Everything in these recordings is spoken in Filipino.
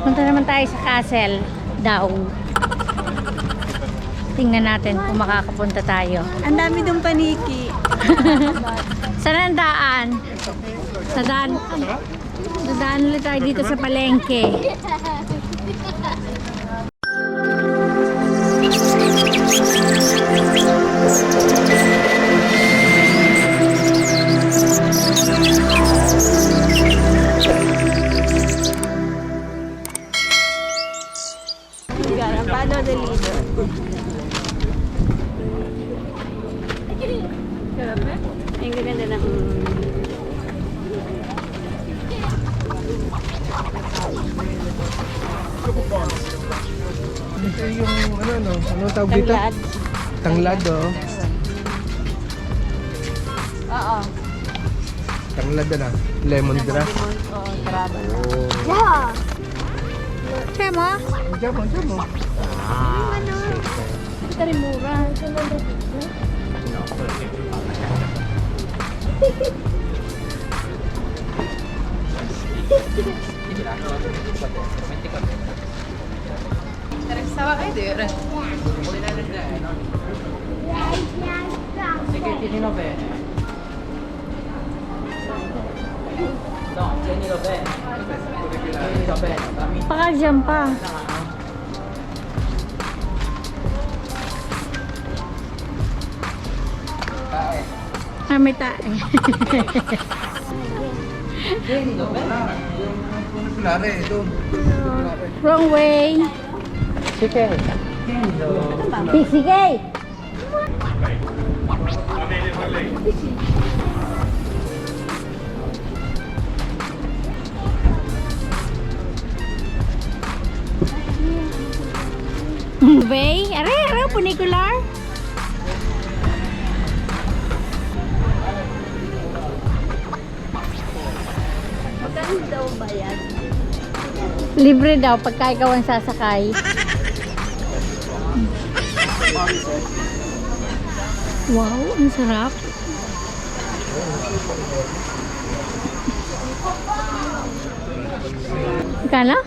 Punta naman tayo sa castle daw. Tingnan natin kung makakapunta tayo. Ang dami dong paniki. Saan ang daan? Sa daan. Dadaan ulit tayo dito sa palengke. Follow the leader. Ang ganda ng Ito yung ano tawag dito? tanglad. Tanglad, oh. Oo. Tanglad na. Lemongrass. Oo, traban. Oh. Yeah! Siya mo? Diyan mo. Ito rin mura. Baka dyan pa. Ah, may tae. Kulare, ito. Wrong way. Sige. Sige! Bay? Are, funicular? Magkano daw ba yan? Libre daw pagka ikaw ang sasakay. Wow, ang sarap. Kala?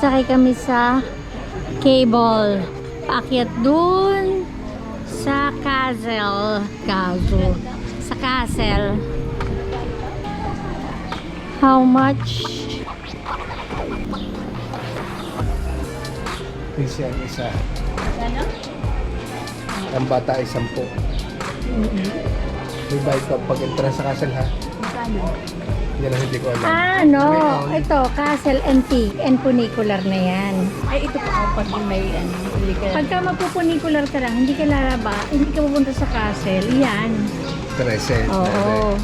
Sakay kami sa cable. Paakyat dun sa castle. Sa castle. How much? Isa. Ang bata ay 10. May bayad ka pag entrance sa castle, ha? Magkano? Yan ang hindi ko alam. No. Ito, castle antique and funicular na yan. Ay, ito pa pag may hindi ka. Pagka magpupunicular ka lang, hindi ka lalaba, hindi ka pupunta sa castle, yan. 13. Oo.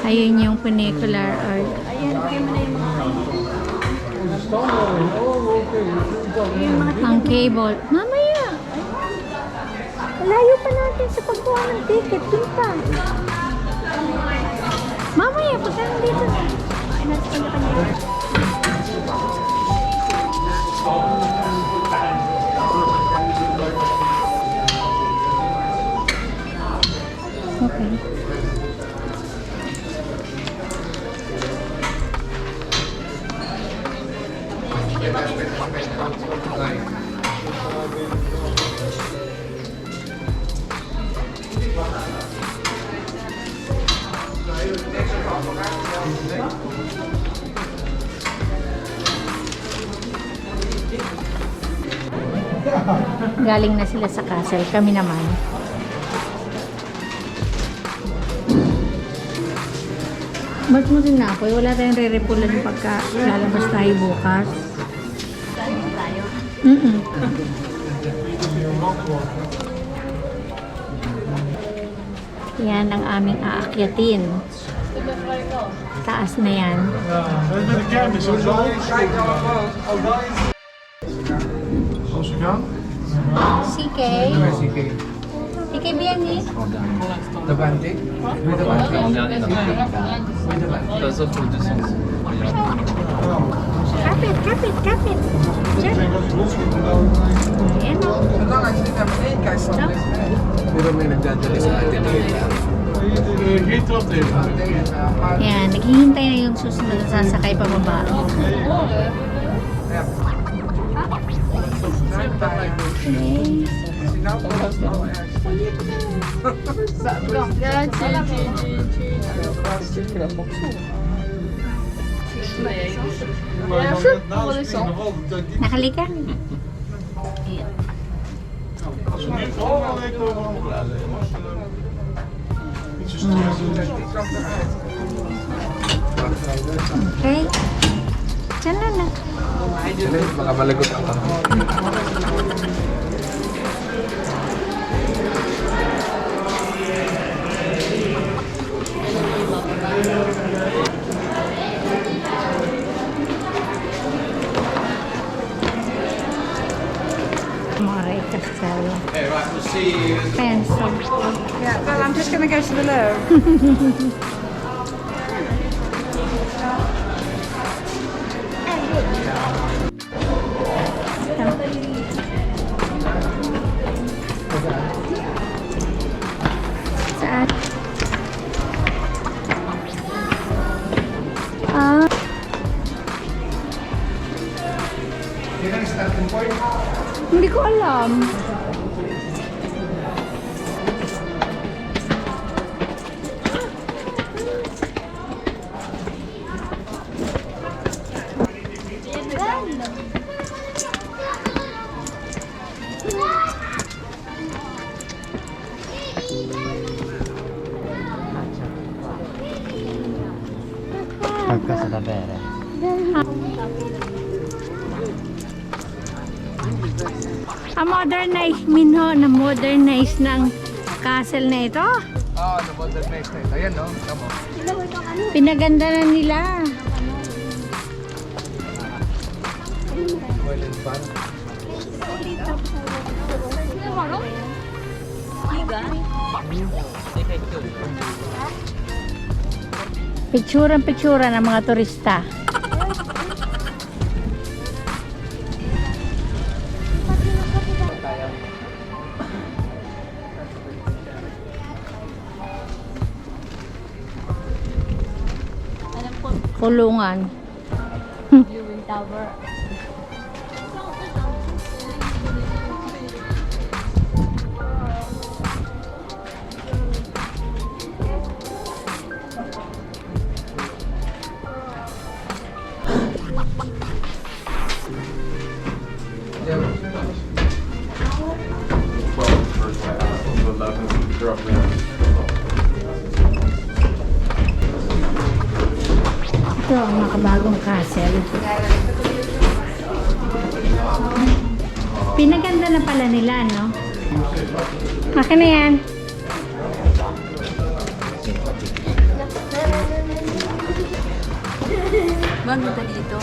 Ayun yung funicular art. Ayan, bigay mo na yung mga Ang cable. Mamaya! Layo pa natin sa pagkuha ng ticket. Dun pa. Mamaya, pagka nandito na. ay nasa kanya. Okay. Galing na sila sa castle. Kami naman. Ba't mo din na ako? Wala tayong re-repulan pagka lalabas tayo bukas. Saan tayo? Yan ang aming aakyatin. Taas na yan. CK. CK Bianchi. The bandit? With the bandit? Kapit. Diyan. Ayan o. susunod na sasakay pababa. Nakalika? Okay. Diyan na. Sila baka malagot ang tanong. Cara Castle. Hey, right, we'll see you. Pencil. Yeah, well, I'm just going to go to the Louvre. Saan? Ah, Yun ang starting point. hindi ko alam. Qualcosa da bere. Modernize, Minho, na-modernize ng castle na ito. Oo, na-modernize na ito. Ayan, no? Tama. Pinaganda na nila. Oil and pan. Picture-picture ng mga turista. Kulungan. Viewing tower. Ito ang makabagong castle. Pinaganda na pala nila, no? Akin na yan. Maganda dito.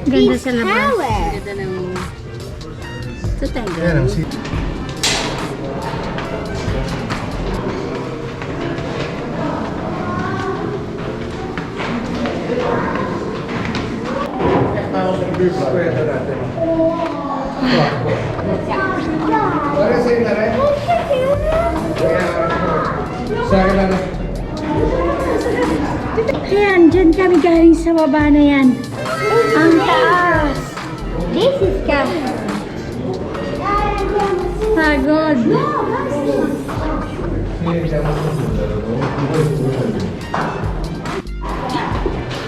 Ganda sa labas. Ganda ng... Ito tayo. Ayan ang city. Ayan, dyan kami galing sa baba na yan. Ang taas. This is ka. Pagod.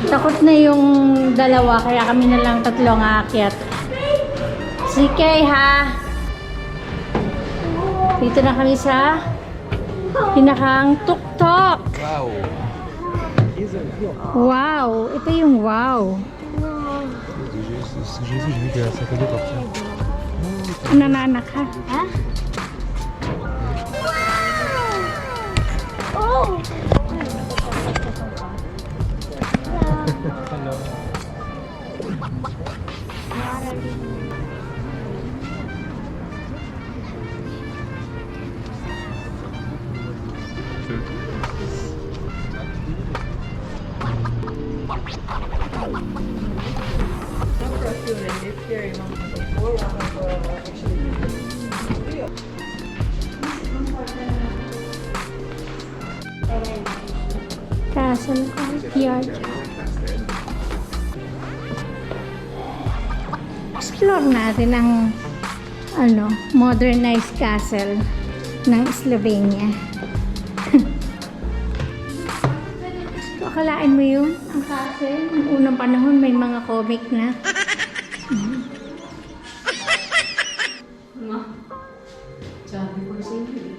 Takot na yung dalawa, kaya kami na lang tatlo ang aakyat. Si Kay, ha? Dito na kami sa pinakang tuktok. Wow. Wow, ito yung wow. Nananak ka? Ha? Oh! Castle ko. courtyard. Explore natin ang modernized castle ng Slovenia. Akalain mo yun? Ang castle, noong unang panahon may mga comic na. Sabi ko sa inyo.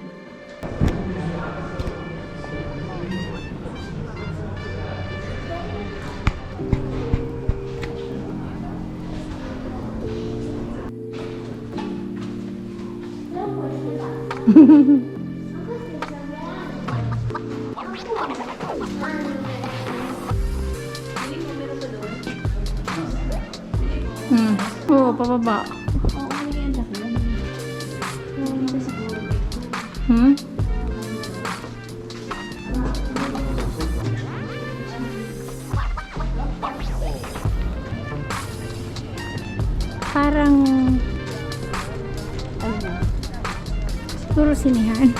Oo, pababa. Oo, yan lang. Ito siguro. Parang Ano na? siguro sinihan.